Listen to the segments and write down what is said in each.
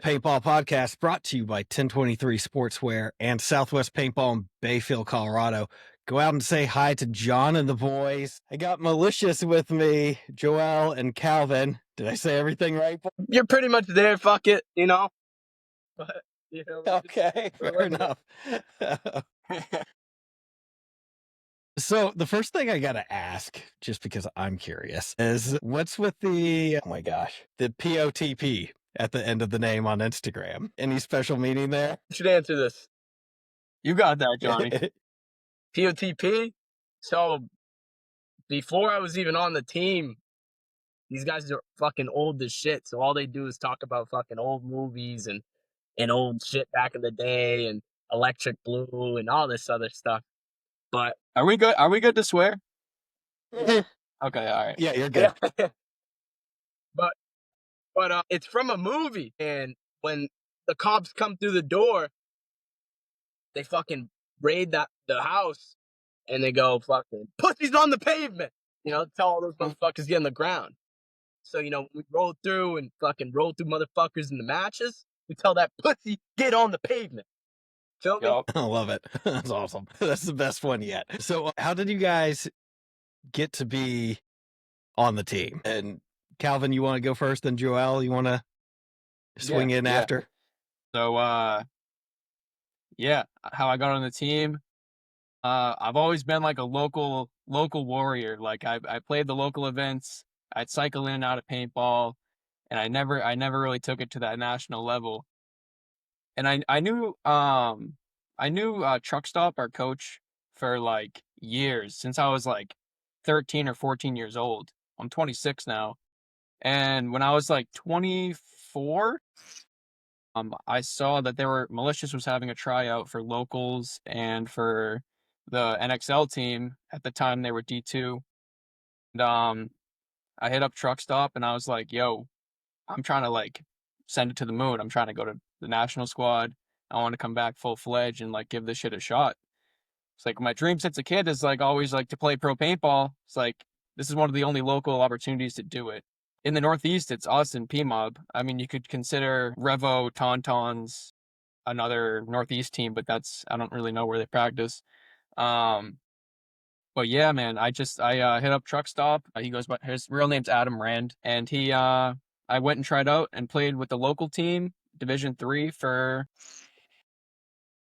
Paintball podcast brought to you by 1023 Sportswear and Southwest Paintball in Bayfield, Colorado. Go out and say hi to John and the boys. I got Malicious with me, Joel and Calvin. Did I say everything right? You're pretty much there, fuck it, you know? But, you know, Okay, fair enough. So the first thing I got to ask, just because I'm curious, is what's with the, oh my gosh, the POTP at the end of the name on Instagram? Any special meaning there? You should answer this. You got that, Johnny. POTP? So, before I was even on the team, these guys are fucking old as shit. So all they do is talk about fucking old movies and old shit back in the day and Electric Blue and all this other stuff. But are we good? Are we good to swear? Okay, all right. Yeah, you're good. But it's from a movie, and when the cops come through the door, they fucking raid the house, and they go fucking pussies on the pavement. You know, tell all those motherfuckers get on the ground. So you know, we roll through and fucking roll through motherfuckers in the matches. We tell that pussy get on the pavement. Feel me? Yep. I love it. That's awesome. That's the best one yet. So how did you guys get to be on the team? And Calvin, you want to go first? Then Joel, you want to swing in after? So, how I got on the team. I've always been like a local warrior. Like I played the local events. I'd cycle in and out of paintball, and I never really took it to that national level. And I knew Truck Stop, our coach, for like years, since I was like 13 or 14 years old. I'm 26 now. And when I was like 24, I saw that Malicious was having a tryout for locals and for the NXL team. At the time they were D2. And I hit up Truck Stop and I was like, yo, I'm trying to like send it to the moon. I'm trying to go to the national squad. I want to come back full-fledged and like give this shit a shot. It's like my dream since a kid is like always like to play pro paintball. It's like this is one of the only local opportunities to do it. In the Northeast, it's us and PMOB. I mean, you could consider Revo, Tauntauns, another Northeast team, but I don't really know where they practice. But yeah, man, I hit up Truck Stop. He goes by, his real name's Adam Rand, and I went and tried out and played with the local team, Division 3, for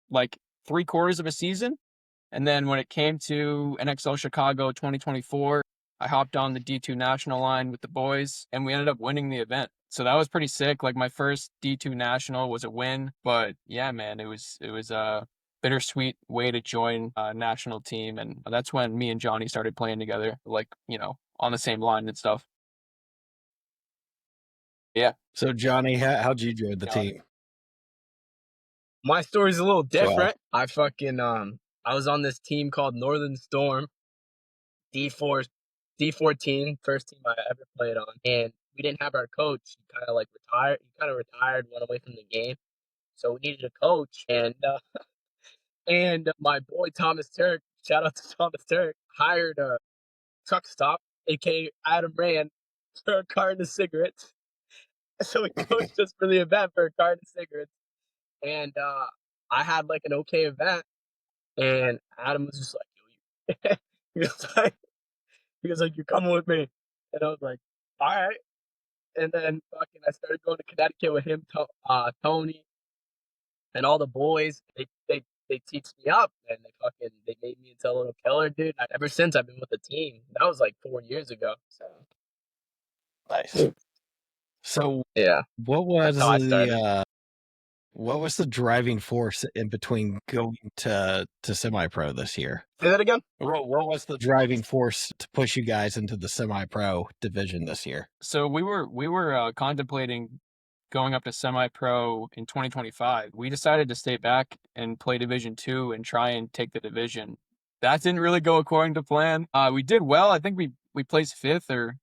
like 3/4 of a season. And then when it came to NXL Chicago 2024, I hopped on the D2 national line with the boys, and we ended up winning the event. So that was pretty sick. Like my first D2 national was a win, but yeah, man, it was a bittersweet way to join a national team, and that's when me and Johnny started playing together, like, you know, on the same line and stuff. Yeah. So Johnny, how'd you join the team? My story's a little different. I fucking I was on this team called Northern Storm, D4 team, first team I ever played on, and we didn't have our coach. He kind of retired, went away from the game, so we needed a coach, and my boy Thomas Turk, shout out to Thomas Turk, hired a Truck Stop, aka Adam Rand, for a carton of cigarettes. So he coached us for the event for a carton of cigarettes, and I had like an okay event, and Adam was just like, yo, he was like, you're coming with me, and I was like, all right. And then fucking I started going to Connecticut with him, Tony, and all the boys. They teach me up, and they made me into a little killer, dude. Ever since I've been with the team. That was like 4 years ago. So nice. So yeah, what was the driving force in between going to semi-pro this year? Say that again. What was the driving force to push you guys into the semi-pro division this year? So we were contemplating going up to semi-pro in 2025. We decided to stay back and play Division 2 and try and take the division. That didn't really go according to plan. We did well. I think we placed 5th or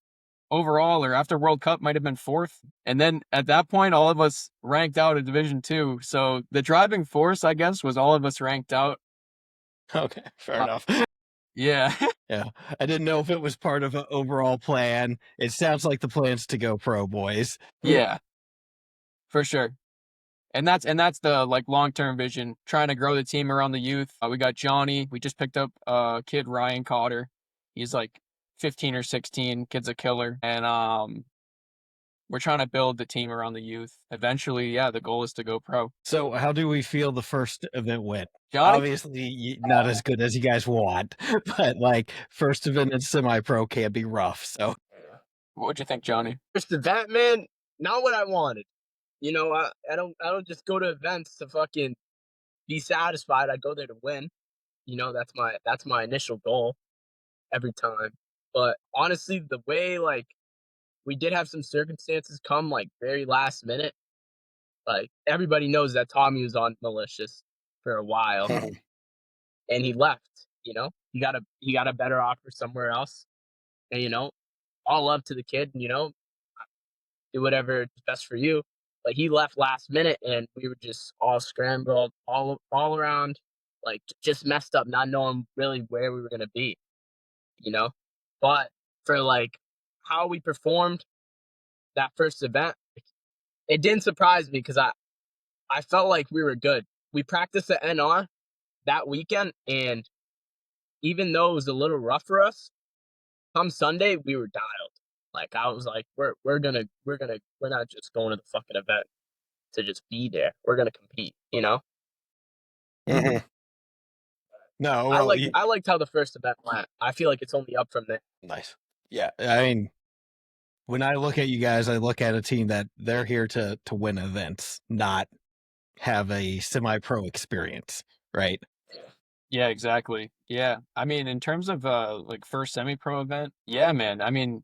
overall, or after World Cup might have been 4th. And then at that point, all of us ranked out of Division 2. So the driving force, I guess, was all of us ranked out. Okay, fair enough. Yeah. Yeah. I didn't know if it was part of an overall plan. It sounds like the plan's to go pro, boys. Yeah, for sure. And that's the like long-term vision, trying to grow the team around the youth. We got Johnny. We just picked up kid Ryan Cotter. He's like 15 or 16. Kid's a killer. And we're trying to build the team around the youth. Eventually, yeah, the goal is to go pro. So, how do we feel the first event went? Johnny? Obviously, not as good as you guys want, but like first event in semi-pro can be rough. So, What'd you think, Johnny? First event, man, not what I wanted. You know, I don't just go to events to fucking be satisfied. I go there to win. You know, that's my initial goal every time. But honestly, the way like we did have some circumstances come like very last minute. Like everybody knows that Tommy was on Malicious for a while and he left, you know. He got a better offer somewhere else. And you know, all love to the kid, you know, do whatever is best for you. But he left last minute and we were just all scrambled all around, like just messed up, not knowing really where we were gonna be, you know. But for like how we performed that first event, it didn't surprise me because I felt like we were good. We practiced at NR that weekend, and even though it was a little rough for us, come Sunday we were dialed. Like I was like, we're not just going to the fucking event to just be there. We're gonna compete, you know. no, well, I liked how the first event went. I feel like it's only up from there. nice. Yeah, I mean, when I look at you guys, I look at a team that they're here to win events, not have a semi-pro experience, right? Yeah, exactly. Yeah. I mean, in terms of like first semi-pro event, yeah, man. I mean,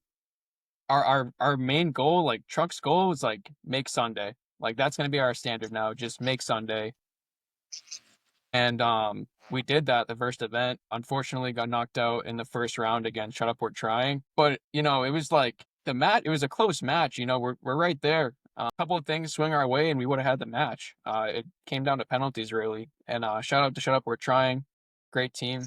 our main goal, like Truck's goal was like make Sunday. Like that's gonna be our standard now, just make Sunday. And we did that the first event. Unfortunately got knocked out in the first round again. Shut up, we're trying. But you know, it was like it was a close match, you know, we're right there. A couple of things swing our way and we would have had the match. It came down to penalties really. And shout out to Shut Up, we're trying. Great team.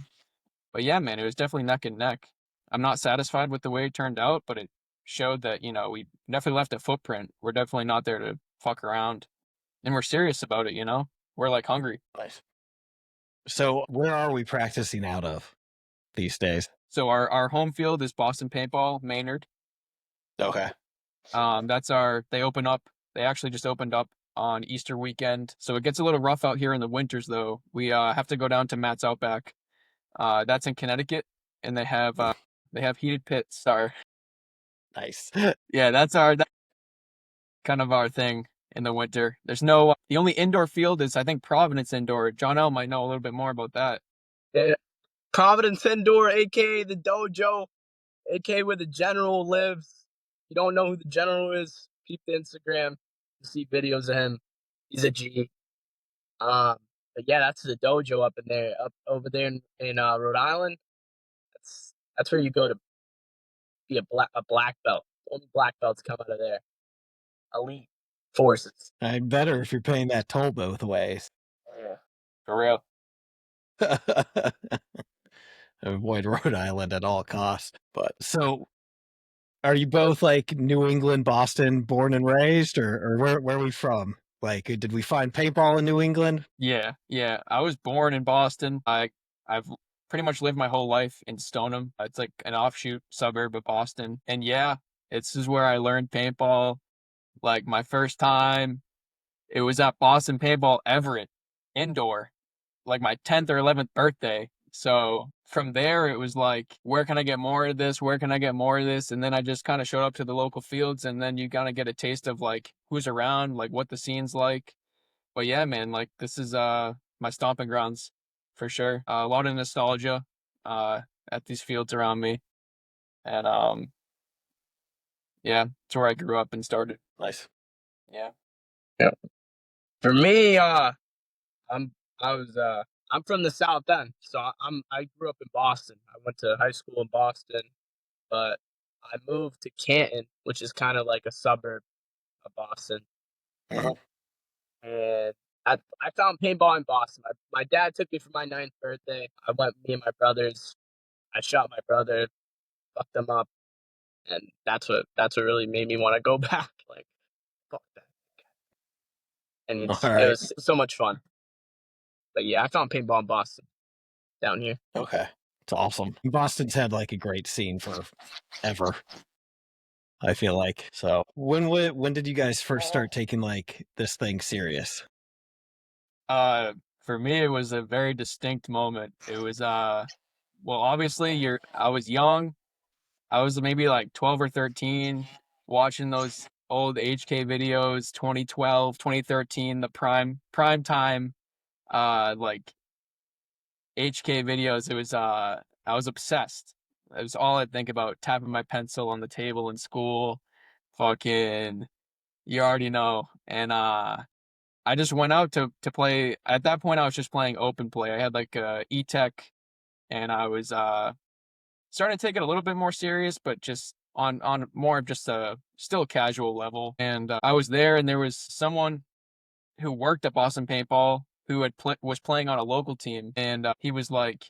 But yeah, man, it was definitely neck and neck. I'm not satisfied with the way it turned out, but it showed that, you know, we definitely left a footprint. We're definitely not there to fuck around. And we're serious about it, you know? We're like hungry. Nice. So, where are we practicing out of these days? So our home field is Boston Paintball, Maynard. Okay. They actually just opened up on Easter weekend. So it gets a little rough out here in the winters though. We have to go down to Matt's Outback. That's in Connecticut and they have heated pits. Nice. Yeah, that's kind of our thing in the winter. The only indoor field is I think Providence Indoor. Johnell might know a little bit more about that. Yeah. Providence Indoor, aka the dojo, aka where the general lives. You don't know who the general is? Peep the Instagram. You see videos of him. He's a G. But yeah, that's the dojo up in there, up over there in Rhode Island. That's where you go to be a black belt. Only black belts come out of there. Elite forces. I'm better if you're paying that toll both ways. Yeah. For real. Avoid Rhode Island at all costs. But so, are you both like New England, Boston, born and raised, or where are we from? Like, did we find paintball in New England? Yeah, yeah. I was born in Boston. I've pretty much lived my whole life in Stoneham. It's like an offshoot suburb of Boston. And yeah, this is where I learned paintball. Like my first time, it was at Boston Paintball Everett indoor, like my 10th or 11th birthday. So from there, it was like, where can I get more of this? Where can I get more of this? And then I just kind of showed up to the local fields, and then you kind of get a taste of like who's around, like what the scene's like. But yeah, man, like this is my stomping grounds for sure. A lot of nostalgia at these fields around me. And yeah, it's where I grew up and started. Nice. Yeah. Yeah. For me, I'm I'm from the South End, so I grew up in Boston. I went to high school in Boston, but I moved to Canton, which is kind of like a suburb of Boston. And I found paintball in Boston. My dad took me for my 9th birthday. I went, me and my brothers. I shot my brother, fucked him up, and that's what really made me want to go back. Like, fuck that. and All it right. was so much fun. But yeah, I found paintball in Boston down here. Okay. It's awesome. Boston's had like a great scene for ever, I feel like. So when did you guys first start taking like this thing serious? For me, it was a very distinct moment. It was well, obviously, I was young. I was maybe like 12 or 13, watching those old HK videos, 2012, 2013, the prime time, like HK videos. It was I was obsessed. It was all I'd think about, tapping my pencil on the table in school, fucking, you already know. And I just went out to play. At that point, I was just playing open play. I had like a E-Tech, and I was starting to take it a little bit more serious, but just on more of just a still casual level. And I was there, and there was someone who worked at Boston Paintball who was playing on a local team, and he was like,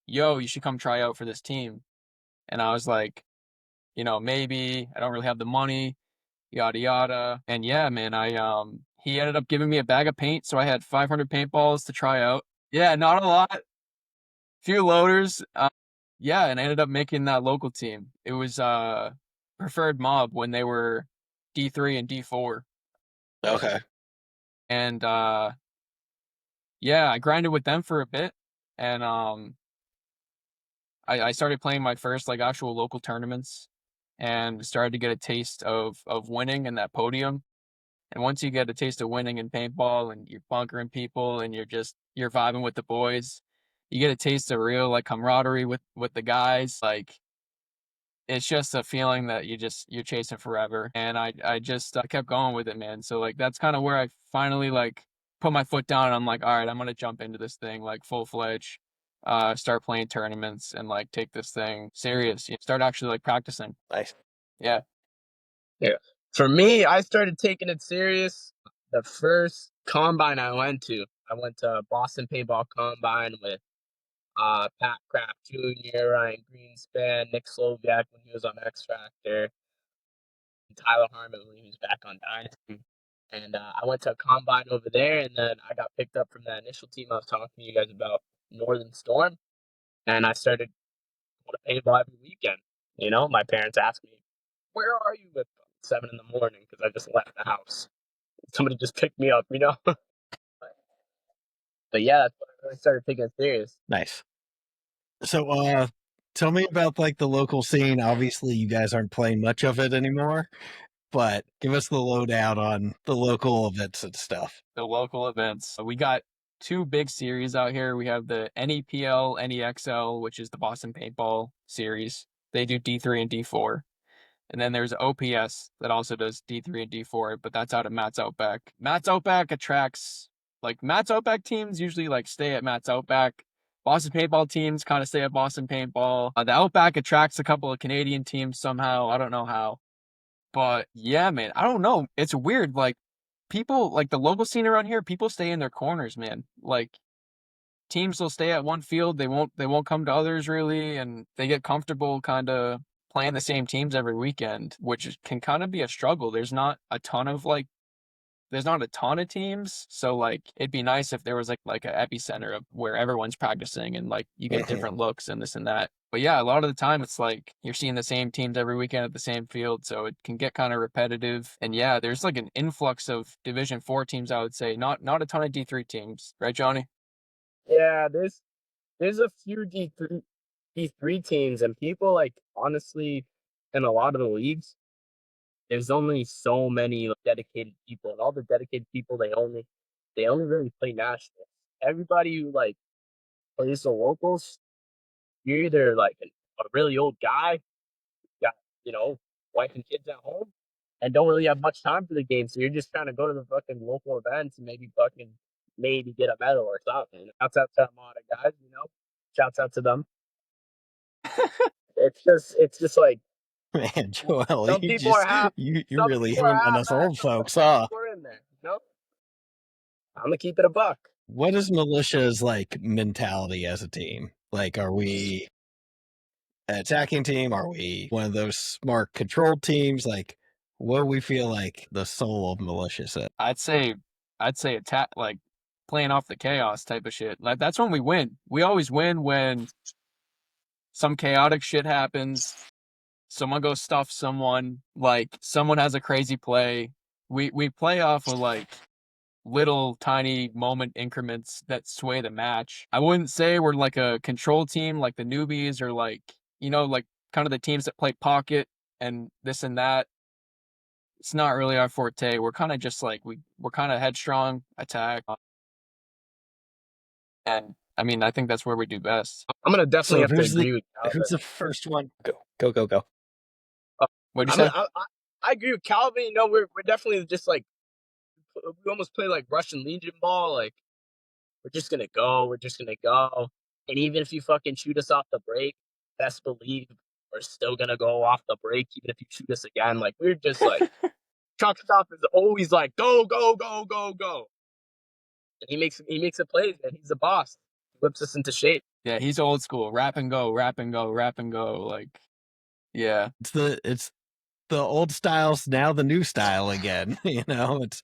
"Yo, you should come try out for this team." And I was like, maybe I don't really have the money, yada yada. And yeah, man, he ended up giving me a bag of paint, so I had 500 paintballs to try out. Yeah, not a lot, few loaders. Yeah, and I ended up making that local team. It was preferred mob when they were D3 and D4. Okay. And yeah, I grinded with them for a bit, and I started playing my first like actual local tournaments, and started to get a taste of winning in that podium. And once you get a taste of winning in paintball, and you're bunkering people, and you're vibing with the boys, you get a taste of real like camaraderie with the guys. Like, it's just a feeling that you're chasing forever. And I just kept going with it, man. So like that's kind of where I finally like put my foot down, and I'm like, all right, I'm gonna jump into this thing like full fledged, start playing tournaments, and like take this thing serious. Start actually like practicing. Nice. Yeah. Yeah. For me, I started taking it serious the first combine I went to. I went to Boston Paintball Combine with Pat Kraft Jr., Ryan Greenspan, Nick Sloviak when he was on X Factor, and Tyler Harmon when he was back on Dynasty. And I went to a combine over there, and then I got picked up from that initial team I was talking to you guys about, Northern Storm, and I started going to paintball every weekend. My parents asked me, "Where are you?" At 7 in the morning because I just left the house. Somebody just picked me up. But yeah, that's when I really started taking it serious. Nice. So tell me about like the local scene. Obviously you guys aren't playing much of it anymore, but give us the lowdown on the local events and stuff. The local events. We got two big series out here. We have the NEPL, NEXL, which is the Boston Paintball series. They do D3 and D4. And then there's OPS that also does D3 and D4, but that's out of Matt's Outback. Matt's Outback attracts, like, Matt's Outback teams usually like stay at Matt's Outback. Boston Paintball teams kind of stay at Boston Paintball. The Outback attracts a couple of Canadian teams somehow. I don't know how. But yeah, man, I don't know. It's weird. Like, people, like the local scene around here, people stay in their corners, man. Like, teams will stay at one field, they won't come to others really, and they get comfortable kind of playing the same teams every weekend, which can kind of be a struggle. There's not a ton of teams, so like it'd be nice if there was like an epicenter of where everyone's practicing, and like you get different looks and this and that. But yeah, a lot of the time it's like you're seeing the same teams every weekend at the same field, so it can get kind of repetitive. And yeah, there's like an influx of Division 4 teams, I would say. Not a ton of D3 teams, right, Johnny? Yeah, there's a few D3 teams, and people like honestly, in a lot of the leagues, there's only so many like, dedicated people, and all the dedicated people they only really play nationals. Everybody who like plays the locals, you're either like a really old guy, got wife and kids at home, and don't really have much time for the game, so you're just trying to go to the fucking local events and maybe get a medal or something. Shouts out to a lot of guys, Shouts out to them. It's just like Man, Joel, some you people are just half you some really people are hitting on us old half-assed, some folks, huh? people are in there. I'm gonna keep it a buck. What is Militia's like mentality as a team? Like, are we an attacking team? Are we one of those smart controlled teams? Like, what do we feel like the soul of Malicious is? I'd say I'd say attack, like playing off the chaos type of shit. Like that's when we win. We always win when some chaotic shit happens. Someone goes stuff someone, like someone has a crazy play. We play off of like little tiny moment increments that sway the match. I wouldn't say we're like a control team like the newbies or like, like kind of the teams that play pocket and this and that. It's not really our forte. We're kind of just like we're kind of headstrong, attack. And I mean, I think that's where we do best. I'm gonna definitely So have to who's agree with who's Calvin. the first one? Go. What'd you say? I agree with Calvin. We're definitely just like we almost play like Russian Legion ball. Like we're just gonna go. We're just gonna go. And even if you fucking shoot us off the break, best believe we're still gonna go off the break. Even if you shoot us again, like we're just like Chuck Stop is always like go go go go go. And he makes a play, and he's the boss. He whips us into shape. Yeah, he's old school. Rap and go, rap and go, rap and go. Like, yeah. It's the old style's now the new style again. It's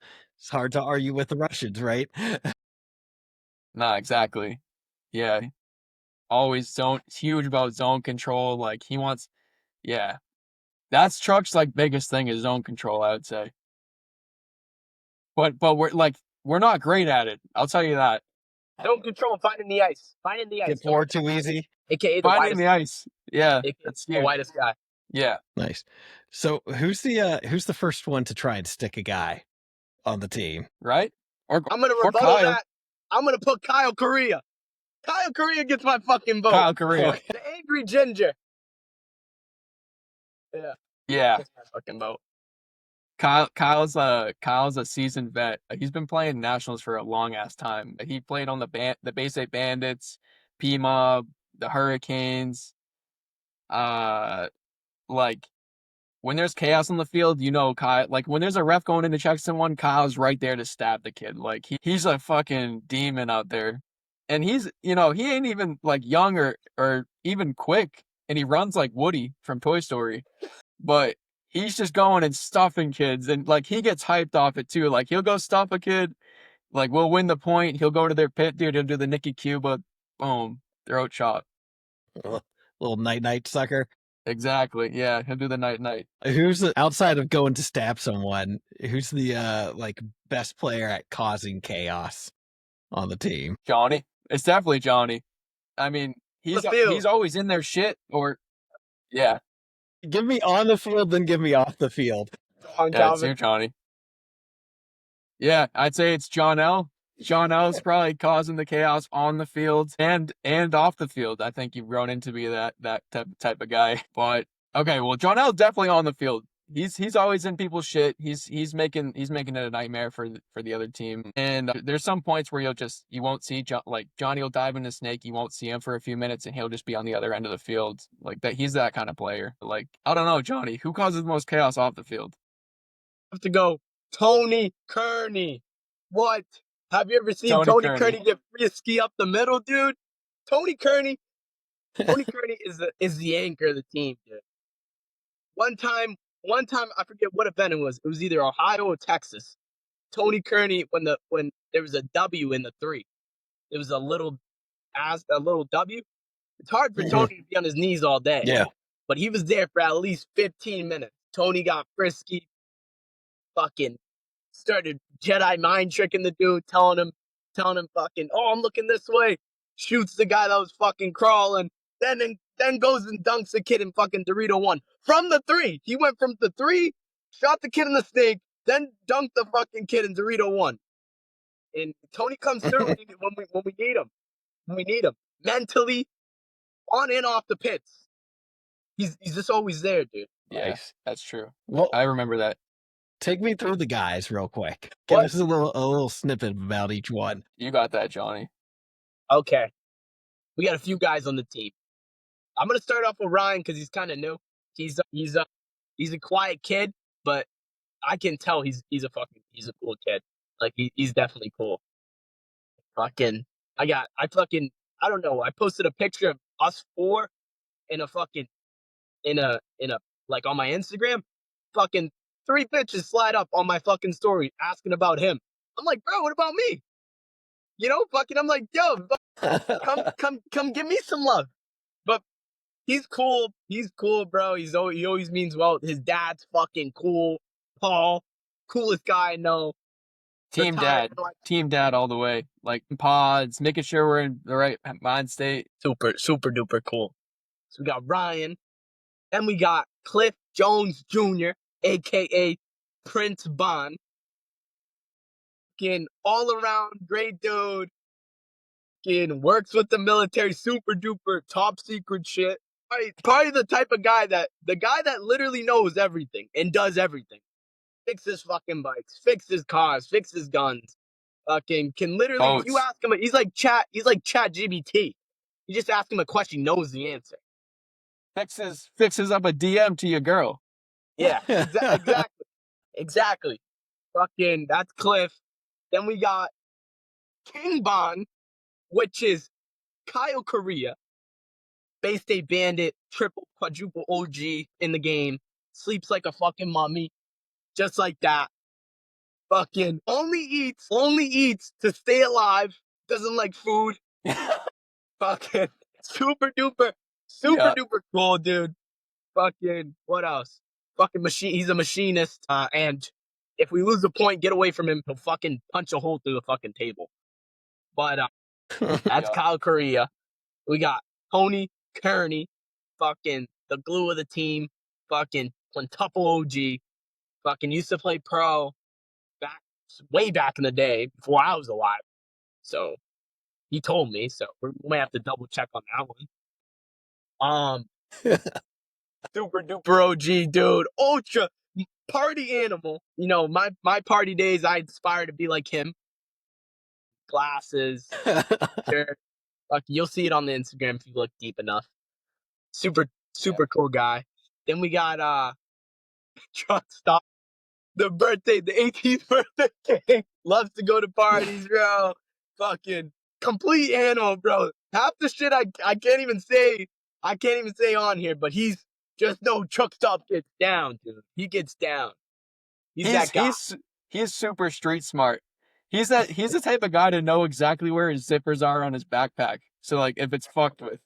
hard to argue with the Russians, right? Nah, exactly. Yeah. Always zone, huge about zone control. Like he wants, yeah. That's Truck's like biggest thing is zone control, I would say. But we're not great at it. I'll tell you that. Zone control, finding the ice, finding the ice. Get bored too easy. AKA the Finding widest, the ice. Yeah, AKA that's the huge. widest guy. Yeah. Nice. So who's the first one to try and stick a guy on the team? Right? I'm gonna rebuttal Kyle. that. I'm gonna put Kyle Correa. Kyle Correa gets my fucking vote. Kyle Correa. The angry ginger. Yeah. Yeah. Gets my fucking vote. Kyle's a seasoned vet. He's been playing nationals for a long ass time. He played on the Base 8 Bandits, P-Mob, the Hurricanes. Like when there's chaos on the field, Kyle, like when there's a ref going in to check someone, Kyle's right there to stab the kid. Like he's a fucking demon out there. And he's, he ain't even like young or even quick. And he runs like Woody from Toy Story. But he's just going and stuffing kids. And like he gets hyped off it too. Like he'll go stuff a kid. Like we'll win the point. He'll go to their pit, dude. He'll do the Nicky Cuba. Boom. Throat chop. Little night sucker. Exactly. Yeah. He'll do the night. Who's outside of going to stab someone? Who's the like best player at causing chaos on the team? Johnny. It's definitely Johnny. I mean, he's always in their shit or yeah. Give me on the field, then give me off the field. Yeah, it's you, Johnny. Yeah, I'd say it's Johnell. Johnell's probably causing the chaos on the field and off the field. I think you've grown into be that type of guy. But okay, well, Johnell's definitely on the field. He's always in people's shit. He's making it a nightmare for the other team. And there's some points where you won't see Johnny will dive into snake. You won't see him for a few minutes, and he'll just be on the other end of the field. Like that, he's that kind of player. Like I don't know, Johnny, who causes the most chaos off the field? I have to go Tony Kearney. What? Have you ever seen Tony Kearney get frisky up the middle, dude? Tony Kearney is the anchor of the team, dude. One time, I forget what event it was. It was either Ohio or Texas. Tony Kearney, when there was a W in the 3, it was a little W. It's hard for Tony to be on his knees all day. Yeah, but he was there for at least 15 minutes. Tony got frisky, fucking started Jedi mind tricking the dude, telling him fucking, oh, I'm looking this way. Shoots the guy that was fucking crawling. Then goes and dunks the kid in fucking Dorito 1 from the 3. He went from the 3, shot the kid in the snake, then dunked the fucking kid in Dorito 1. And Tony comes through when we need him. When we need him mentally, on and off the pits. He's just always there, dude. Yeah, nice. That's true. Well, I remember that. Take me through the guys real quick. Give us a little snippet about each one. You got that, Johnny. Okay. We got a few guys on the team. I'm gonna start off with Ryan because he's kind of new. He's a quiet kid, but I can tell he's a cool kid. Like he's definitely cool. I don't know. I posted a picture of us 4 in a like on my Instagram. Fucking 3 bitches slide up on my fucking story asking about him. I'm like, bro, what about me? Fucking, I'm like, yo, come give me some love. But he's cool. He's cool, bro. He always means well. His dad's fucking cool. Paul, coolest guy I know. Team dad. Team dad all the way. Like pods, making sure we're in the right mind state. Super, super duper cool. So we got Ryan. Then we got Cliff Jones Jr., a.k.a. Prince Bond. Fucking all around great dude. Fucking works with the military, super duper top secret shit. Probably the type of guy that literally knows everything and does everything. Fixes fucking bikes, fixes cars, fixes guns. Fucking can literally, if you ask him, he's like chat GBT. You just ask him a question, he knows the answer. Fixes up a DM to your girl. Yeah, exactly. Fucking, that's Cliff. Then we got King Bond, which is Kyle Correa. Bay State Bandit, triple, quadruple OG in the game. Sleeps like a fucking mummy. Just like that. Fucking only eats to stay alive. Doesn't like food. Fucking super duper cool, dude. Fucking, what else? Fucking machine. He's a machinist. And if we lose a point, get away from him. He'll fucking punch a hole through the fucking table. But that's Kyle Correa. We got Tony Kearney, fucking the glue of the team, fucking quintuple OG, fucking used to play pro way back in the day before I was alive. So he told me, so we might have to double check on that one. Super duper OG dude, ultra party animal. My party days, I aspire to be like him. Glasses, shirt. You'll see it on the Instagram if you look deep enough. Super cool guy. Then we got Truck Stop. The 18th birthday king. Loves to go to parties, bro. Fucking complete animal, bro. Half the shit I can't even say on here, but he's just no Truck Stop gets down, dude. He gets down. He's that guy. He's super street smart. He's the type of guy to know exactly where his zippers are on his backpack. So like if it's fucked with.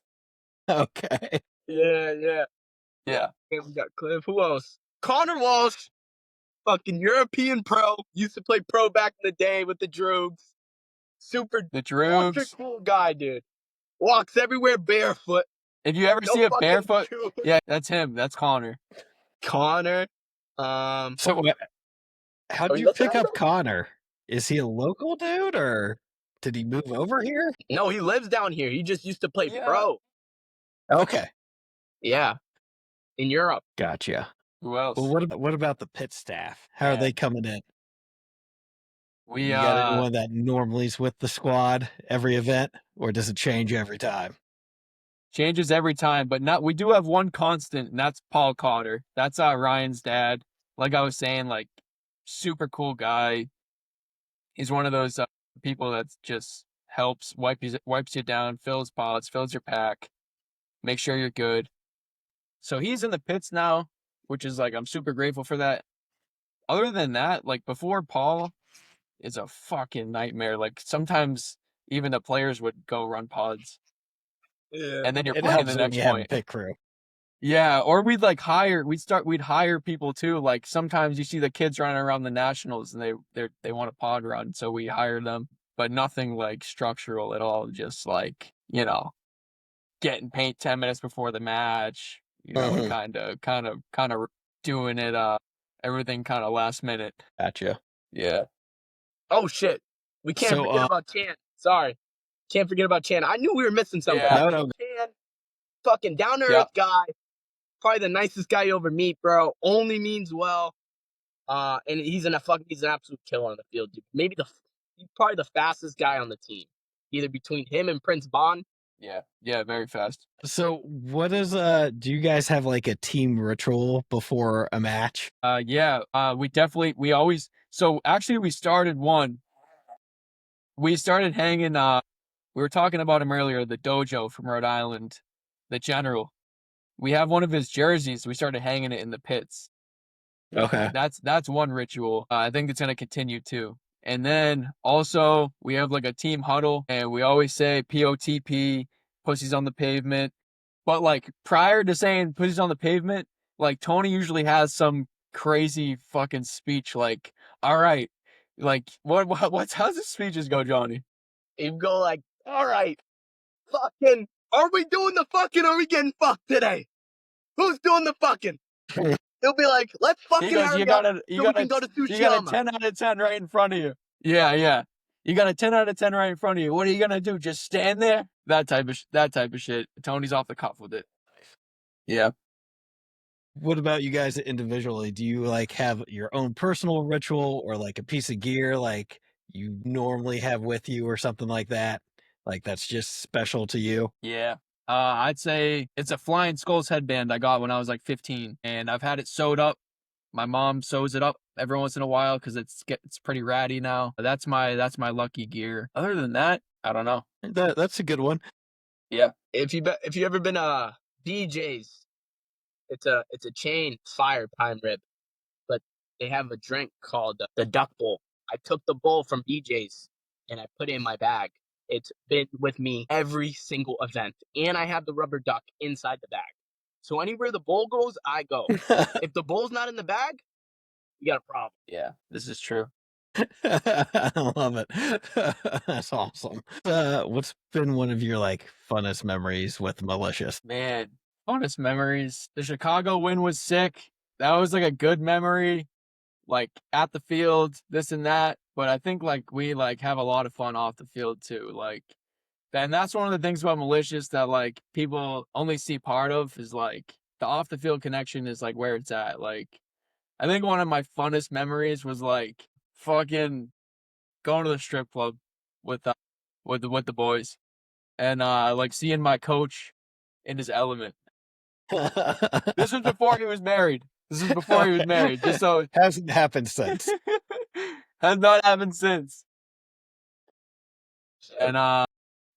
Okay. Yeah. And we got Cliff. Who else? Connor Walsh. Fucking European pro. Used to play pro back in the day with the Droogs. Ultra cool guy, dude. Walks everywhere barefoot. If you ever see a barefoot, yeah, that's him. That's Connor. So how'd you pick up Connor? Is he a local dude or did he move over here? No, he lives down here. He just used to play pro. Okay. Yeah. In Europe. Gotcha. Who else? Well, what about the pit staff? How are they coming in? You got anyone that normally is with the squad every event, or does it change every time? Changes every time, but we do have one constant, and that's Paul Cotter. That's Ryan's dad. Like I was saying, like super cool guy. He's one of those people that just helps, wipes you down, fills pods, fills your pack, make sure you're good. So he's in the pits now, which is like I'm super grateful for that. Other than that, like before Paul, it's a fucking nightmare. Like sometimes even the players would go run pods. Yeah. And then you're playing the next point. Pit crew. Yeah, or we'd hire people too. Like sometimes you see the kids running around the nationals and they want a pod run, so we hire them, but nothing like structural at all. Just like, getting paint 10 minutes before the match, kind of doing it, everything kind of last minute. Gotcha. Yeah. Oh shit. We can't forget about Chan. Sorry. Can't forget about Chan. I knew we were missing somebody. Yeah. Chan, fucking down to earth guy. Probably the nicest guy you ever meet, bro. Only means well. And he's an absolute killer on the field, dude. He's probably the fastest guy on the team. Either between him and Prince Bond. Yeah, very fast. So what is do you guys have like a team ritual before a match? We always, so actually we started one. We started hanging we were talking about him earlier, the dojo from Rhode Island, the general. We have one of his jerseys. We started hanging it in the pits. Okay. That's one ritual. I think it's going to continue too. And then also we have like a team huddle, and we always say POTP, pussies on the pavement. But like prior to saying pussies on the pavement, like Tony usually has some crazy fucking speech like, all right, like what's how's the speeches go, Johnny? He'd go like, all right, fucking, are we doing the fucking or are we getting fucked today? Who's doing the fucking? He'll be like, let's He fucking goes, hurry up so we can go to you got a Tsushima. 10 out of 10 right in front of you. Yeah, yeah. You got a 10 out of 10 right in front of you. What are you gonna do? Just stand there? That type of shit. Tony's off the cuff with it. Yeah. What about you guys individually? Do you like have your own personal ritual or like a piece of gear like you normally have with you or something like that? Like that's just special to you? Yeah. I'd say it's a Flying Skulls headband I got when I was like 15, and I've had it sewed up. My mom sews it up every once in a while because it's pretty ratty now. That's my lucky gear. Other than that, I don't know. That's a good one. Yeah. If you ever been BJ's, it's a chain fire prime rib, but they have a drink called the Duck Bowl. I took the bowl from BJ's and I put it in my bag. It's been with me every single event, and I have the rubber duck inside the bag. So anywhere the bowl goes, I go. If the bowl's not in the bag, you got a problem. Yeah, this is true. I love it. That's awesome. What's been one of your like funnest memories with Malicious? Man, funnest memories. The Chicago win was sick. That was like a good memory, like at the field, this and that. But I think like we like have a lot of fun off the field too. Like, and that's one of the things about Malicious that like people only see part of is like the off the field connection is like where it's at. Like, I think one of my funnest memories was like fucking going to the strip club with the boys, and like seeing my coach in his element. This was before he was married. This was before he was married. Just so Hasn't happened since. has not happened since. And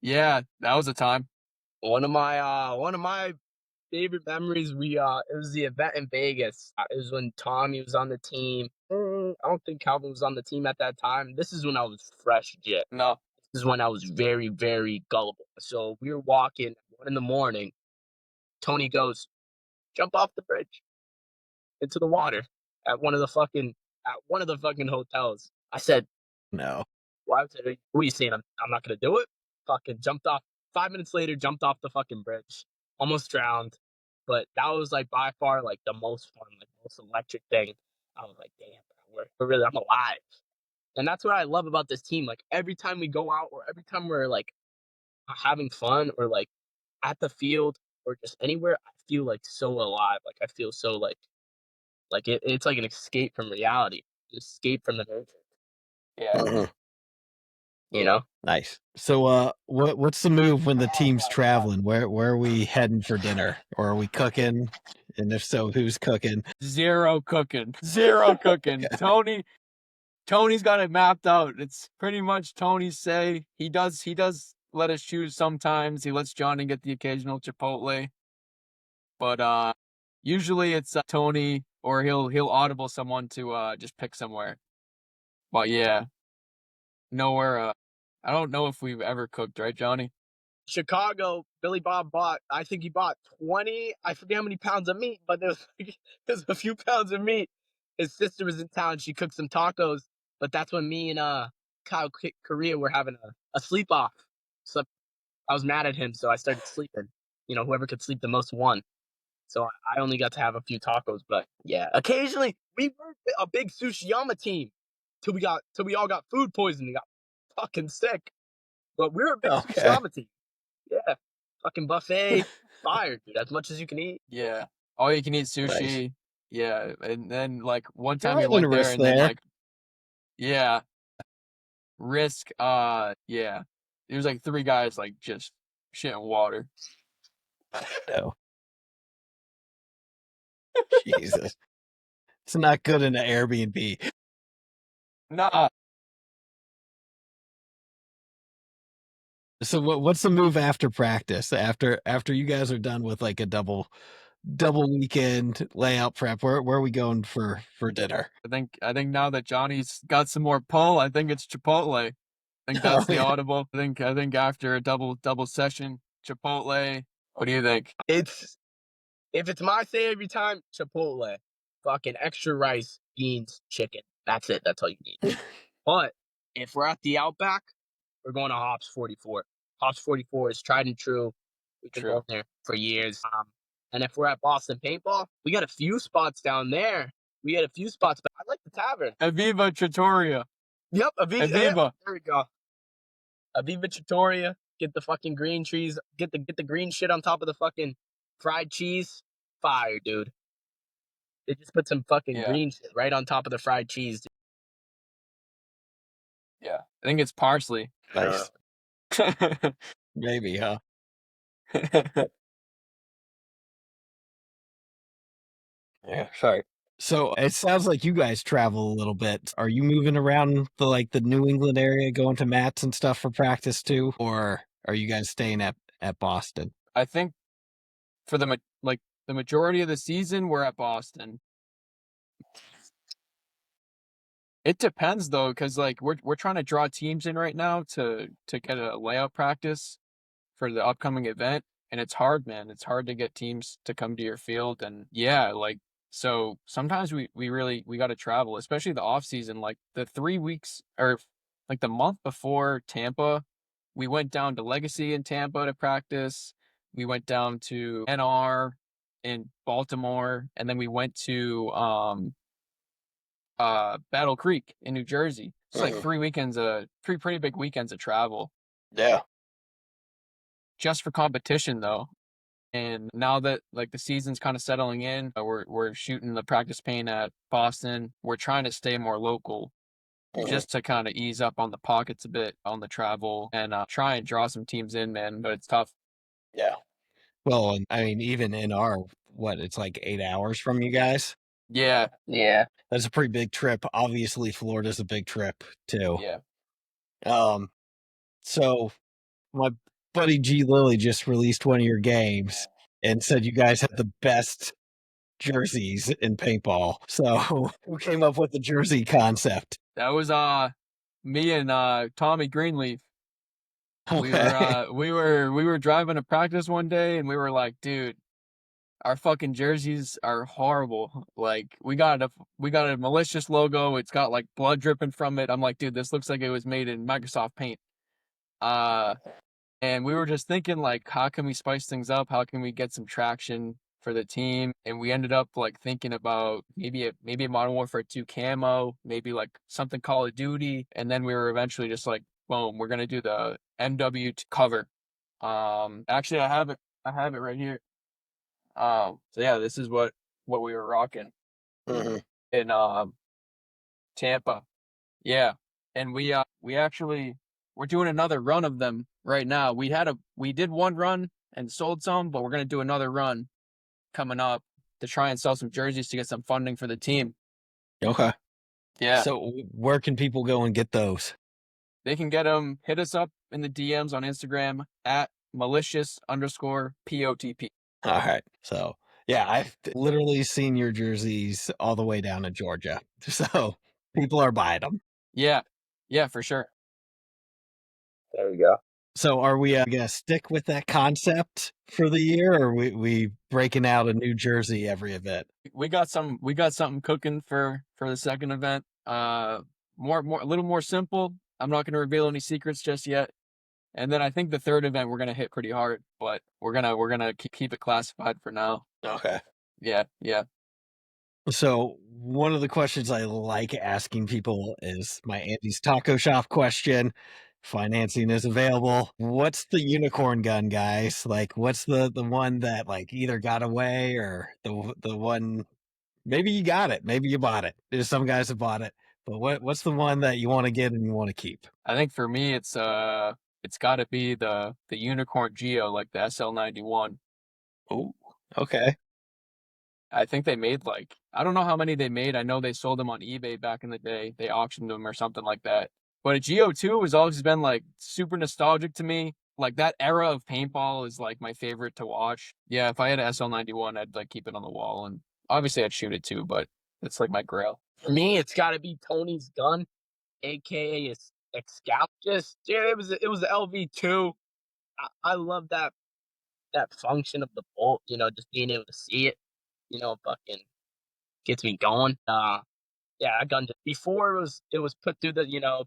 yeah, that was a time. One of my favorite memories, it was the event in Vegas. It was when Tommy was on the team. I don't think Calvin was on the team at that time. This is when I was fresh jet. No. This is when I was very, very gullible. So we were walking at 1 a.m. Tony goes, jump off the bridge into the water at one of the fucking hotels. I said, No. why was it? What are you saying? I'm not gonna do it. Fucking jumped off. 5 minutes later, jumped off the fucking bridge. Almost drowned. But that was like by far like the most fun, like most electric thing. I was like, damn, bro, I'm alive. And that's what I love about this team. Like every time we go out or every time we're like having fun or like at the field or just anywhere, I feel like so alive. Like I feel so like it's like an escape from reality, an escape from the nurture. Yeah. You know? Nice. So what's the move when the team's traveling? Where are we heading for dinner? Or are we cooking? And if so, who's cooking? Zero cooking. Zero cooking. Tony's got it mapped out. It's pretty much Tony's say. He does let us choose sometimes. He lets Johnny get the occasional Chipotle. But usually it's Tony, or he'll audible someone to just pick somewhere. But yeah, nowhere. I don't know if we've ever cooked, right, Johnny? Chicago, Billy Bob I think he bought 20, I forget how many pounds of meat, but there's a few pounds of meat. His sister was in town. She cooked some tacos, but that's when me and Kyle Korea were having a sleep off. So I was mad at him, so I started sleeping. You know, whoever could sleep the most won. So I only got to have a few tacos, but yeah. Occasionally, we were a big Sushiyama team till we all got food poisoning, got fucking sick. But we were a big Okay. Sushiyama team. Yeah. Fucking buffet. Fire, dude. As much as you can eat. Yeah. All you can eat sushi. Nice. Yeah. And then like one time You're we went there risk and then there. like, yeah, risk. Yeah. There's like 3 guys like just shitting water. No. Jesus. It's not good in an Airbnb. Nah. So what's the move after practice? After you guys are done with like a double double weekend layout prep? Where are we going for dinner? I think now that Johnny's got some more pull, I think it's Chipotle. I think that's the audible. I think after a double session, Chipotle. What do you think? If it's my say every time, Chipotle. Fucking extra rice, beans, chicken. That's it. That's all you need. But if we're at the Outback, we're going to Hops 44. Hops 44 is tried and true. We've been going there for years. And if we're at Boston Paintball, we got a few spots down there. We got a few spots, but I like the tavern. Aviva Trattoria. Yep, Aviva. Yeah, there we go. Aviva Trattoria. Get the fucking green trees. Get the green shit on top of the fucking fried cheese. Fire, dude. They just put some fucking green shit right on top of the fried cheese. Dude. Yeah, I think it's parsley. Nice. Maybe, huh? Yeah, sorry. So it sounds like you guys travel a little bit. Are you moving around the New England area, going to mats and stuff for practice too, or are you guys staying at Boston? I think for the majority of the season, we're at Boston. It depends though, because like we're trying to draw teams in right now to get a layout practice for the upcoming event, and it's hard, man. It's hard to get teams to come to your field, and yeah, like so sometimes we got to travel, especially the off season, like the 3 weeks or like the month before Tampa, we went down to Legacy in Tampa to practice. We went down to NR in Baltimore, and then we went to Battle Creek in New Jersey. It's like 3 weekends, pretty big weekends of travel. Yeah. Just for competition though. And now that like the season's kind of settling in, we're shooting the practice paint at Boston. We're trying to stay more local just to kind of ease up on the pockets a bit on the travel and try and draw some teams in, man. But it's tough. Yeah. Well, I mean, even in our it's like 8 hours from you guys. Yeah. That's a pretty big trip. Obviously, Florida's a big trip too. Yeah. So my buddy G Lilly just released one of your games and said you guys had the best jerseys in paintball. So who came up with the jersey concept? That was me and Tommy Greenleaf. Okay. We were driving to practice one day and we were like, dude, our fucking jerseys are horrible. Like we got a Malicious logo. It's got like blood dripping from it. I'm like, dude, this looks like it was made in Microsoft Paint. And we were just thinking like, how can we spice things up? How can we get some traction for the team? And we ended up like thinking about maybe a Modern Warfare 2 camo, maybe like something Call of Duty. And then we were eventually just like, boom, we're gonna do the MW cover. Actually I have it right here. So yeah, this is what we were rocking in Tampa. Yeah. And we actually we're doing another run of them right now. We did one run and sold some, but we're gonna do another run coming up to try and sell some jerseys to get some funding for the team. Okay. Yeah. So where can people go and get those? They can get them. Hit us up in the DMs on Instagram at malicious_POTP. All right. So yeah, I've literally seen your jerseys all the way down to Georgia. So people are buying them. Yeah, for sure. There we go. So are we gonna stick with that concept for the year, or are we breaking out a new jersey every event? We got something cooking for the second event. More a little more simple. I'm not gonna reveal any secrets just yet. And then I think the third event we're gonna hit pretty hard, but we're gonna keep it classified for now. Okay. Yeah. So one of the questions I like asking people is my Andy's Taco Shop question. Financing is available. What's the unicorn gun, guys? Like, what's the one that like either got away or the one? Maybe you got it. Maybe you bought it. There's some guys that bought it. But what's the one that you want to get and you want to keep? I think for me it's got to be the unicorn Geo, like the SL91. Oh, okay. I think they made like, I don't know how many they made. I know they sold them on eBay back in the day. They auctioned them or something like that. But a Geo 2 has always been like super nostalgic to me. like that era of paintball is like my favorite to watch. Yeah, if I had an SL91, I'd like keep it on the wall, and obviously I'd shoot it too, but it's like my grail. For me, it's got to be Tony's gun, aka a scout. Just dude, it was the LV2. I love that function of the bolt. Just being able to see it. Fucking gets me going. Yeah, that gun just before it was put through the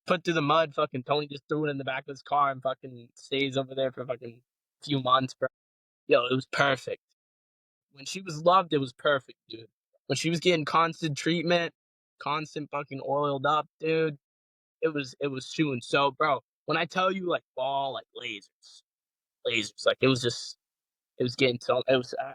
put through the mud. Fucking Tony just threw it in the back of his car and fucking stays over there for fucking few months, bro. Yo, it was perfect. When she was loved, it was perfect, dude. When she was getting constant treatment, constant fucking oiled up, dude, it was shooting. So, bro, when I tell you like ball, like lasers, like it was getting so it was. I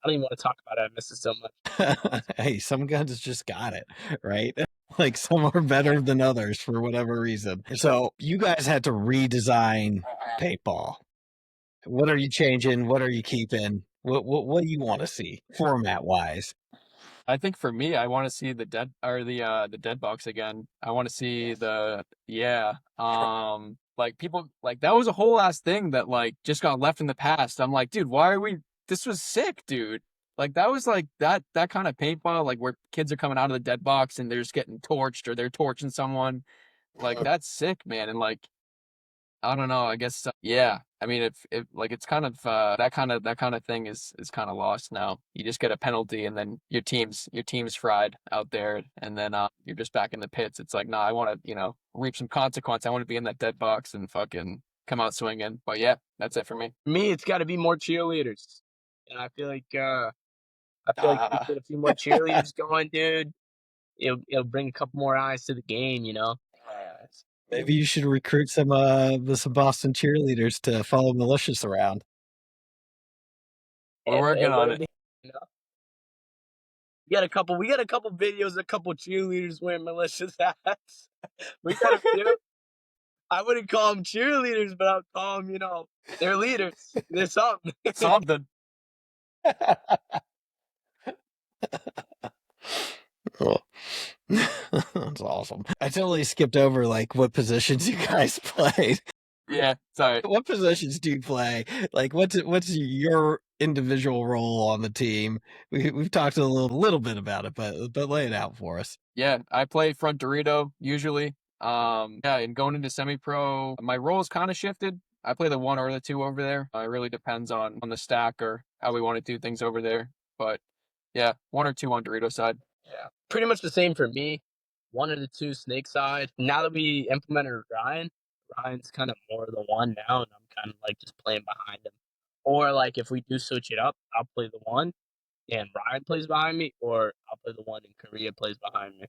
don't even want to talk about it. I miss it so much. Hey, some guns just got it, right? Like some are better than others for whatever reason. So you guys had to redesign paintball. What are you changing? What are you keeping? What do you want to see format wise? I think for me, I want to see the dead box again. I want to see like people like that was a whole ass thing that like just got left in the past. I'm like, dude, why are we? This was sick, dude. Like that was like that kind of paintball, like where kids are coming out of the dead box and they're just getting torched or they're torching someone. Like that's sick, man. And like I don't know. I guess yeah. I mean, if like it's kind of that kind of thing is kind of lost now. You just get a penalty and then your team's fried out there, and then you're just back in the pits. It's like, nah, I want to reap some consequence. I want to be in that dead box and fucking come out swinging. But yeah, that's it for me. For me, it's got to be more cheerleaders, and I feel like if we Ah, get a few more cheerleaders going, dude, it'll bring a couple more eyes to the game. Maybe you should recruit some Boston cheerleaders to follow Malicious around. we're It working on will it. be. You know, we got a couple videos, a couple cheerleaders wearing malicious hats. We got a few. I wouldn't call them cheerleaders, but I'll call them, they're leaders. They're something. Something. Cool. That's awesome. I totally skipped over like what positions you guys played. Yeah, sorry. What positions do you play? Like, what's your individual role on the team? We've talked a little bit about it, but lay it out for us. Yeah, I play front Dorito usually. Yeah, and going into semi-pro, my role's kind of shifted. I play the one or the two over there. It really depends on the stack or how we want to do things over there. But yeah, one or two on Dorito side. Yeah. Pretty much the same for me. One of the two snake side. Now that we implemented Ryan's kind of more the one now, and I'm kind of like just playing behind him. Or like if we do switch it up, I'll play the one and Ryan plays behind me, or I'll play the one and Korea plays behind me.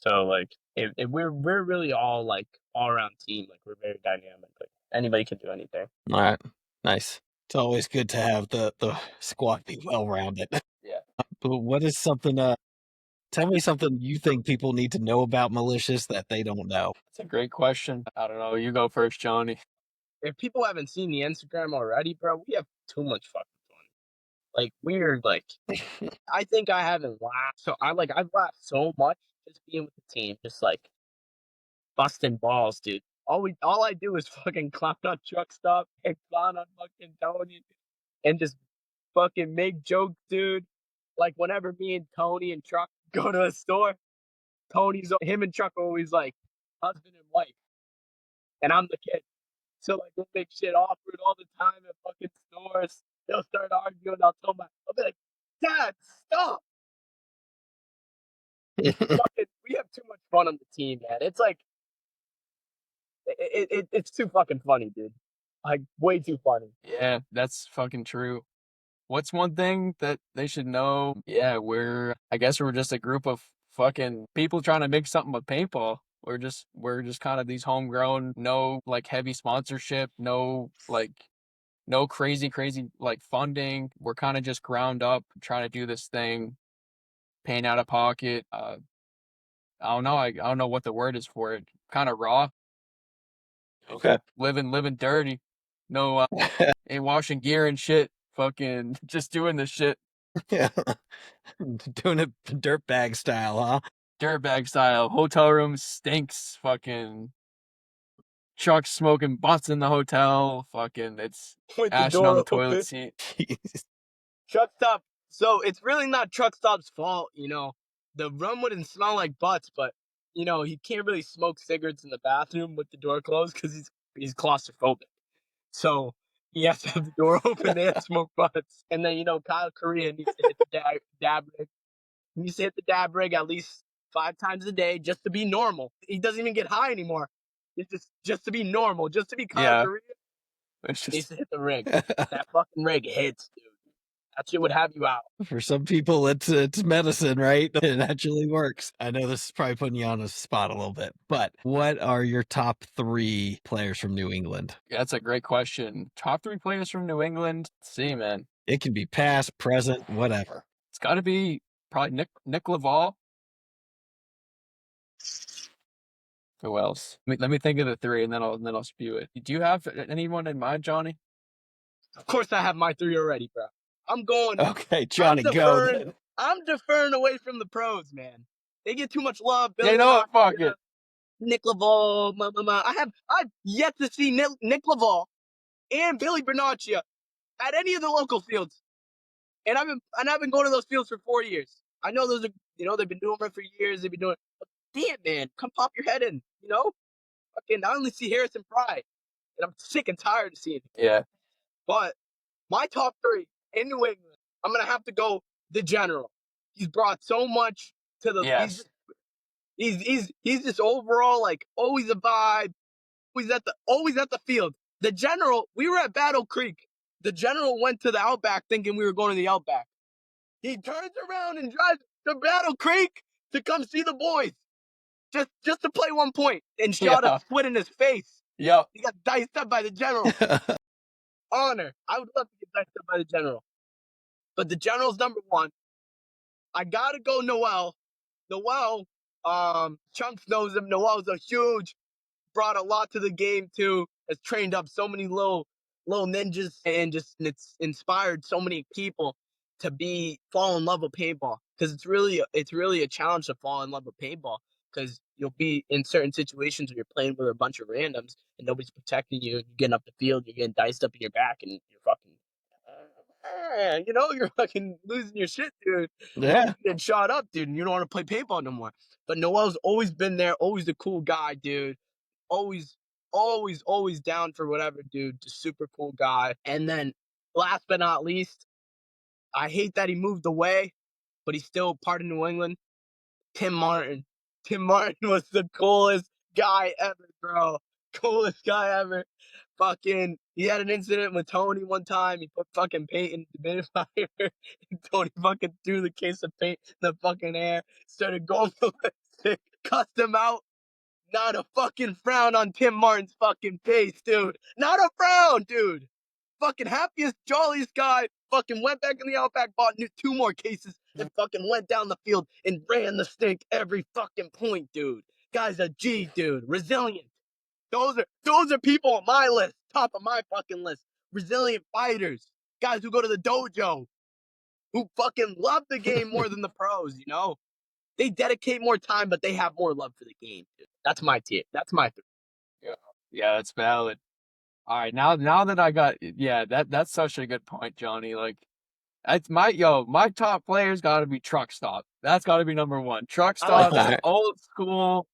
So like if we're really all like all around team, like we're very dynamic. Like anybody can do anything. All right, nice. It's always good to have the squad be well rounded. Yeah. But what is something? Tell me something you think people need to know about Malicious that they don't know. That's a great question. I don't know. You go first, Johnny. If people haven't seen the Instagram already, bro, we have too much fucking fun. Like we're like I think I haven't laughed. So I've laughed so much just being with the team, just like busting balls, dude. All I do is fucking clown on truck stop and clown on fucking Tony and just fucking make jokes, dude. Like whenever me and Tony and Truck go to a store, him and Truck are always like husband and wife, and I'm the kid. So like we'll make shit awkward all the time at fucking stores. They'll start arguing. I'll be like, Dad, stop. We have too much fun on the team, man. It's like it's too fucking funny, dude. Like way too funny. Yeah, that's fucking true. What's one thing that they should know? Yeah, I guess we're just a group of fucking people trying to make something with paintball. We're just kind of these homegrown, no like heavy sponsorship, no crazy like funding. We're kind of just ground up trying to do this thing, paying out of pocket. I don't know. I don't know what the word is for it. Kind of raw, Okay. living dirty. No, ain't washing gear and shit. Fucking just doing this shit. Yeah. Doing it dirtbag style, huh? Dirtbag style. Hotel room stinks. Fucking Chuck's smoking butts in the hotel. Fucking, it's With the ashing on door the toilet open. seat. Truck stop. So it's really not truck stop's fault, The room wouldn't smell like butts, but he can't really smoke cigarettes in the bathroom with the door closed because he's claustrophobic. So he has to have the door open and smoke butts. And then Kyle Correa needs to hit the dab rig. He needs to hit the dab rig at least 5 times a day just to be normal. He doesn't even get high anymore. It's just to be normal, just to be Kyle Yeah. Correa. It's He needs just, to hit the rig. That fucking rig hits, dude. That shit would have you out. For some people, it's medicine, right? It actually works. I know this is probably putting you on the spot a little bit, but what are your top 3 players from New England? that's a great question. Top 3 players from New England. Let's see, man. It can be past, present, whatever. It's got to be probably Nick Laval. Who else? Let me think of the 3, and then I'll spew it. Do you have anyone in mind, Johnny? Of course, I have my 3 already, bro. I'm going. Okay, Johnny, go then. I'm deferring away from the pros, man. They get too much love. Yeah, you know what? Fuck it. Nick Laval. I've yet to see Nick Laval and Billy Bernaccia at any of the local fields, and I've been going to those fields for 4 years. I know those are they've been doing it for years. They've been doing it. Damn, man, come pop your head in. Fucking I only see Harrison Fry, and I'm sick and tired of seeing him. Yeah. But my top 3 in New England, I'm gonna have to go the General. He's brought so much to the. Yes. He's just overall like always a vibe. Always at the field. The General, we were at Battle Creek. The General went to the Outback thinking we were going to the Outback. He turns around and drives to Battle Creek to come see the boys. Just to play 1 point and shot a split in his face. Yep. He got diced up by the General. Honor. I would love to get diced up by the General. But the General's number 1. I gotta go Noel. Noel, Chunks knows him. Noel's brought a lot to the game too. Has trained up so many little ninjas and it's inspired so many people to fall in love with paintball. Because it's really a challenge to fall in love with paintball. Because you'll be in certain situations where you're playing with a bunch of randoms and nobody's protecting you. You're getting up the field, you're getting diced up in your back, and you're fucking you're fucking losing your shit, dude. Yeah. You're getting shot up, dude, and you don't want to play paintball no more. But Noel's always been there, always the cool guy, dude. Always down for whatever, dude. Just super cool guy. And then, last but not least, I hate that he moved away, but he's still part of New England. Tim Martin. Tim Martin was the coolest guy ever, bro. Coolest guy ever. Fucking, he had an incident with Tony one time. He put fucking paint in the humidifier. And Tony fucking threw the case of paint in the fucking air. Started going ballistic. Cussed him out. Not a fucking frown on Tim Martin's fucking face, dude. Not a frown, dude. Fucking happiest, jolliest guy. Fucking went back in the Outback, bought 2 more cases, and fucking went down the field and ran the stink every fucking point, dude. Guy's a G, dude. Resilient. Those are people on my list, top of my fucking list. Resilient fighters. Guys who go to the dojo. Who fucking love the game more than the pros, They dedicate more time, but they have more love for the game, dude. That's my tier. That's my 3. Yeah, that's valid. All right, now that I got, that's such a good point, Johnny. Like, that's my top player's got to be Truck Stop. That's got to be number 1. Truck Stop, that. old school.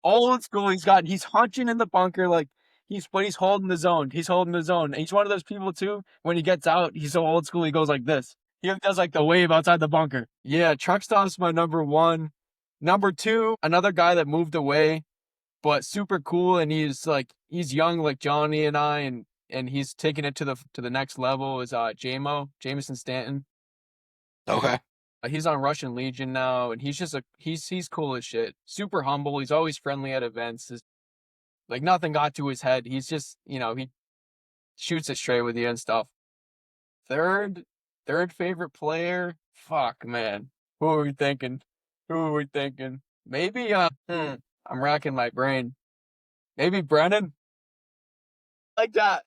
He's hunching in the bunker, like he's holding the zone. He's holding the zone. And he's one of those people too. When he gets out, he's so old school. He goes like this. He does like the wave outside the bunker. Yeah, Truck Stop's my number 1. Number 2, another guy that moved away, but super cool, and he's young like Johnny and I, and he's taking it to the next level is Jameson Stanton. Okay. He's on Russian Legion now, and he's just he's cool as shit. Super humble. He's always friendly at events. Like nothing got to his head. He's just he shoots it straight with you and stuff. Third favorite player. Fuck, man. Who are we thinking? Maybe I'm racking my brain. Maybe Brennan. Like that.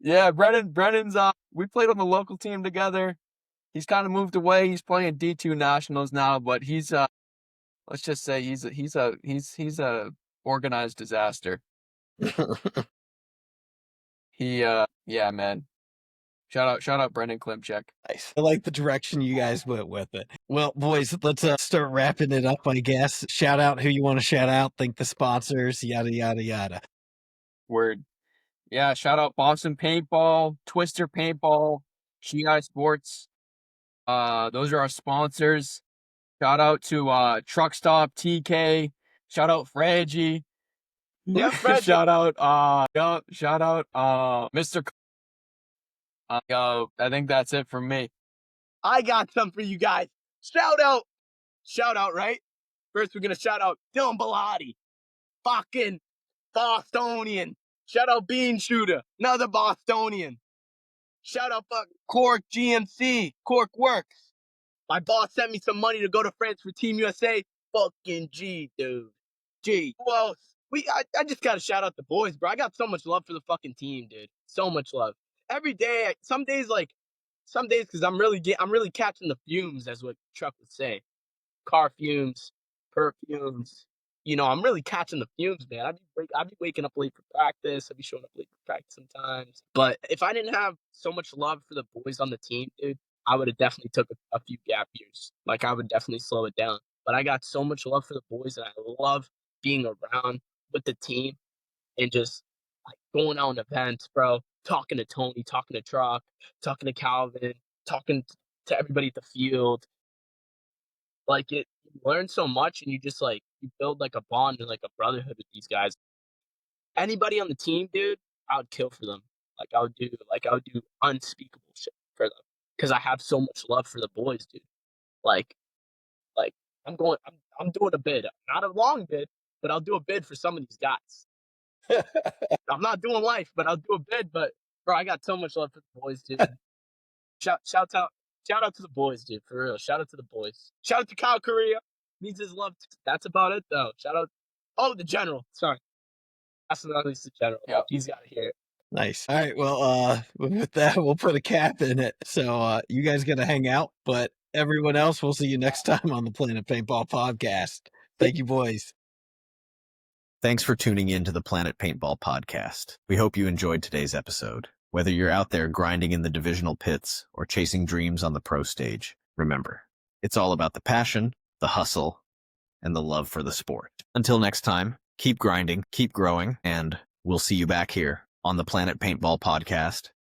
Yeah, Brennan's we played on the local team together. He's kind of moved away. He's playing D2 Nationals now, but he's let's just say he's a organized disaster. Yeah, man. Shout out Brendan Klimchek. Nice. I like the direction you guys went with it. Well, boys, let's start wrapping it up, I guess. Shout out who you want to shout out, thank the sponsors, yada, yada, yada. Word. Yeah, shout out Boston Paintball, Twister Paintball, GI Sports. Those are our sponsors. Shout out to Truck Stop TK. Shout out Freggie. Yeah, Fred. shout out Mr. I think that's it from me. I got some for you guys. Shout out, right? First, we're gonna shout out Dylan Bellotti, fucking Bostonian. Shout out Bean Shooter, another Bostonian. Shout out fucking Cork GMC, Cork Works. My boss sent me some money to go to France for Team USA. Fucking G, dude. G. Who else? I just gotta shout out the boys, bro. I got so much love for the fucking team, dude. So much love. Every day, some days because I'm really catching the fumes, as what Chuck would say. Car fumes, perfumes. You know, I'm really catching the fumes, man. I'd be waking up late for practice. I'd be showing up late for practice sometimes. But if I didn't have so much love for the boys on the team, dude, I would have definitely took a few gap years. Like, I would definitely slow it down. But I got so much love for the boys, and I love being around with the team and just like going out on events, bro. Talking to Tony, talking to Truck, talking to Calvin, talking to everybody at the field. Like, you learn so much, and you just like you build like a bond and like a brotherhood with these guys. Anybody on the team, dude, I would kill for them. I would do unspeakable shit for them because I have so much love for the boys, dude. Like, like I'm doing a bid, not a long bid, but I'll do a bid for some of these guys. I'm not doing life, but I'll do a bid. But bro, I got so much love for the boys, dude. Shout out to the boys, dude. For real. Shout out to the boys. Shout out to Kyle Correa. Needs his love. That's about it, though. Shout out. Oh, the general. Sorry. That's not least the general. Yep. He's got to hear it. Nice. All right. Well, with that, we'll put a cap in it. So you guys got to hang out, but everyone else, we'll see you next time on the Planet Paintball podcast. Thank you, boys. Thanks for tuning in to the Planet Paintball podcast. We hope you enjoyed today's episode. Whether you're out there grinding in the divisional pits or chasing dreams on the pro stage, remember, it's all about the passion, the hustle, and the love for the sport. Until next time, keep grinding, keep growing, and we'll see you back here on the Planet Paintball podcast